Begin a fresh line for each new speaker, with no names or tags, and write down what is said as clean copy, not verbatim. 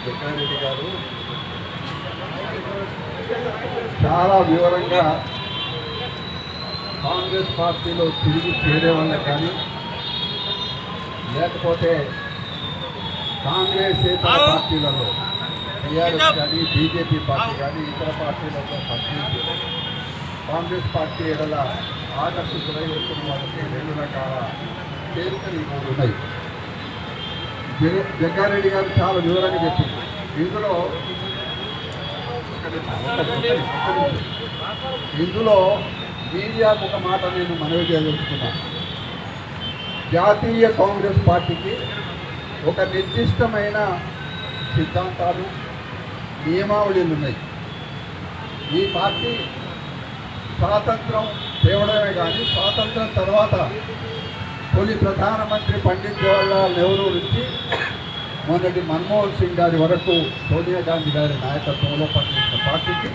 జగ్గారెడ్డి గారు చాలా వివరంగా కాంగ్రెస్ పార్టీలో తిరిగి చేరే వాళ్ళకి కానీ లేకపోతే కాంగ్రెస్ ఇతర పార్టీలలో టీఆర్ఎస్ కానీ బీజేపీ పార్టీ కానీ ఇతర పార్టీలలో పనిచేసి కాంగ్రెస్ పార్టీ ఎడల ఆకర్షితులై వస్తున్న వాళ్ళకి 2 రకాల చేరికలు ఉన్నాయి. జగ్గారెడ్డి గారు చాలా వివరంగా చెప్పింది. ఇందులో మీడియాకు ఒక మాట నేను మనవి చేయదలుచుకున్నాను. జాతీయ కాంగ్రెస్ పార్టీకి ఒక నిర్దిష్టమైన సిద్ధాంతాలు, నియమావళిలు ఉన్నాయి. ఈ పార్టీ స్వాతంత్రం తేవడమే కానీ స్వాతంత్రం తర్వాత తొలి ప్రధానమంత్రి పండిత్ జవహర్లాల్ నెహ్రూ నుంచి మొన్నటి మన్మోహన్ సింగ్ గారి వరకు సోనియా గాంధీ గారి నాయకత్వంలో పనిచేసిన పార్టీకి